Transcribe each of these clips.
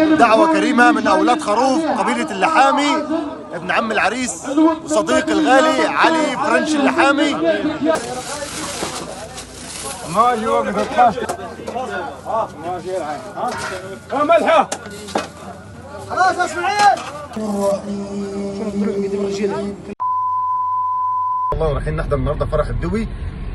دعوة كريمة من أولاد خروف قبيلة اللحامي، ابن عم العريس وصديق الغالي علي فرنش اللحامي. ماشي وقف الطاش ماشي ملحة خلاص يا اسماعيل. والله رايحين نحضر النهارده فرح الدوي،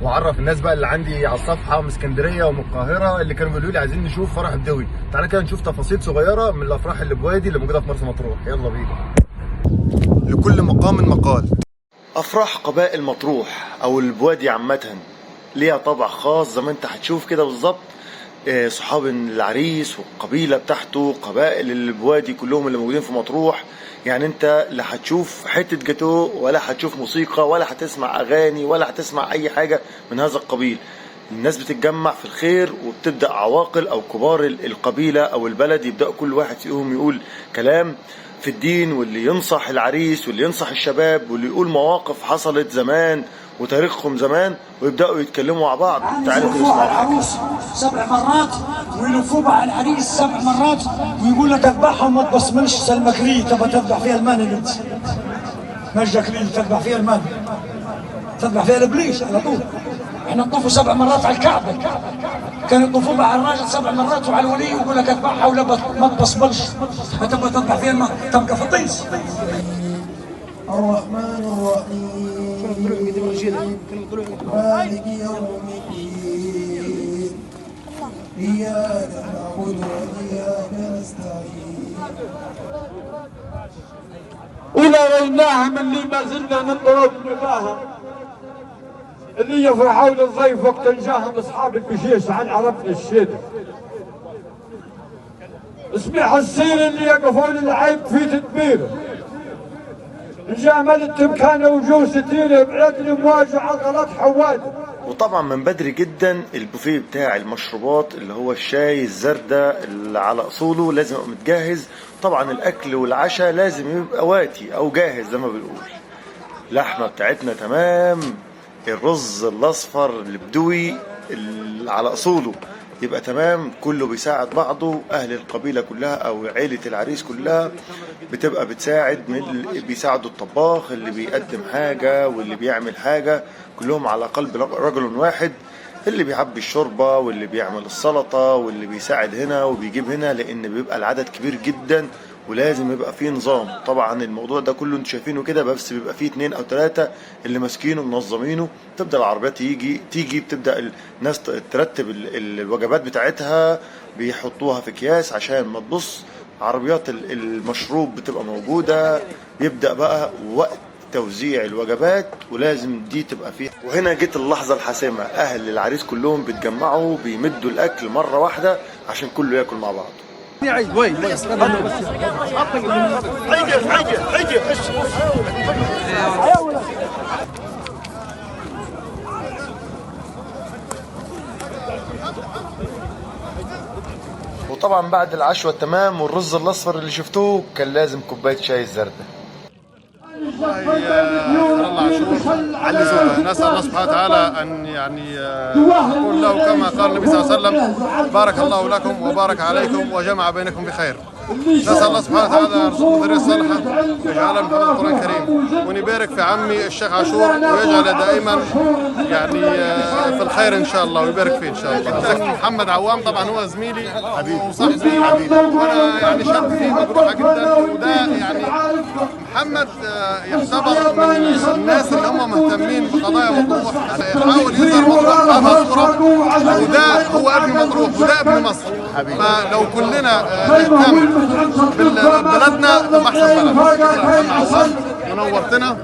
واعرف الناس بقى اللي عندي على الصفحه من اسكندريه ومن القاهره اللي كانوا بيقولوا لي عايزين نشوف فرح الدوي. تعالى كده نشوف تفاصيل صغيره من الافراح اللي بوادي اللي موجوده في مرسى مطروح. يلا بينا. لكل مقام مقال. افراح قبائل مطروح او البوادي عامه ليها طابع خاص زي ما انت هتشوف كده بالظبط. صحاب العريس والقبيله بتاعته، قبائل البوادي كلهم اللي موجودين في مطروح. يعني انت لا هتشوف حته جاتو ولا هتشوف موسيقى ولا هتسمع اغاني ولا هتسمع اي حاجه من هذا القبيل. الناس بتتجمع في الخير، وبتبدا عواقل او كبار القبيله او البلد يبداوا كل واحد فيهم يقول كلام في الدين، واللي ينصح العريس واللي ينصح الشباب واللي يقول مواقف حصلت زمان وتاريخهم زمان، ويبداوا يتكلموا مع بعض. تعالوا كده يلفوه على العروس 7 مرات ويلفوه على العريس 7 مرات ويقول لك اذبحها وما تبصمنش سلمكري تبغى تذبح فيها المال انت. مجدك لي تذبح فيها المال، تذبح فيها الابليس على طول. احنا نطوفوا 7 مرات على الكعبه، كانوا يطوفوا على الراجل 7 مرات وعلى الولي ويقول لك اذبحها ولا ما تبصمنش تبغى تذبح فيها المال، تبقى في الطيس. الرحمن الرحيم مالك يوم الدين إياك نعبد وإياك نستعين. ولويناهم اللي ما زلنا نضرب نباهم، اللي يفرحوا للضيف وقت جاهم اصحاب البشيش عن عرفنا الشده. اسمي حسين اللي يقفون العيب في تدبيره، جامل التمكانه وجوه ستيره بعيد الامواج وعضلات حواده. وطبعا من بدري جدا البوفيه بتاع المشروبات اللي هو الشاي الزردة اللي على اصوله لازم يبقى متجهز. طبعا الاكل والعشاء لازم يبقى واتي او جاهز زي ما بنقول. اللحمه بتاعتنا تمام، الرز الاصفر البدوي اللي على اصوله يبقى تمام، كله بيساعد بعضه. اهل القبيله كلها او عيله العريس كلها بتبقى بتساعد، من بيساعدوا الطباخ اللي بيقدم حاجه واللي بيعمل حاجه، كلهم على قلب رجل واحد، اللي بيعبي الشوربه واللي بيعمل السلطه واللي بيساعد هنا وبيجيب هنا، لان بيبقى العدد كبير جدا ولازم يبقى فيه نظام. طبعا الموضوع ده كله انتوا شايفينه كده، بس بيبقى فيه 2 أو 3 اللي ماسكينه ومنظمينه. تبدا العربيات تيجي بتبدا الناس ترتب الوجبات بتاعتها، بيحطوها في اكياس عشان ما تبص. عربيات المشروب بتبقى موجوده، بيبدا بقى وقت توزيع الوجبات ولازم دي تبقى فيها. وهنا جت اللحظه الحاسمه، اهل العريس كلهم بيتجمعوا بيمدوا الاكل مره واحده عشان كله ياكل مع بعض. وطبعا بعد العشوة التمام والرز الاصفر اللي شفتوه كان لازم كوبايه شاي الزردة. الله عاشور علي زوجة. نسأل الله سبحانه وتعالى أن نقول له كما قال النبي صلى الله عليه وسلم: بارك الله لكم وبارك عليكم وجمع بينكم بخير. نسأل الله سبحانه وتعالى أن يرزقنا ذرية صالحة ويجعلها من حفظ القرآن الكريم، ونبارك في عمي الشيخ عاشور ويجعل دائما في الخير إن شاء الله ويبارك فيه إن شاء الله. محمد عوام طبعا هو زميلي وصاحبي وأنا شاب فيه مجروحة جدا، وده محمد يعتبر من الناس اللي هم مهتمين بقضايا مطروح، يحاول يظهر مطروح بهذا صورة، وده هو ابن مطروح وده ابن مصر. فلو كلنا نهتم ببلدنا تبقى احسن بلد. محمد عوام ونورتنا.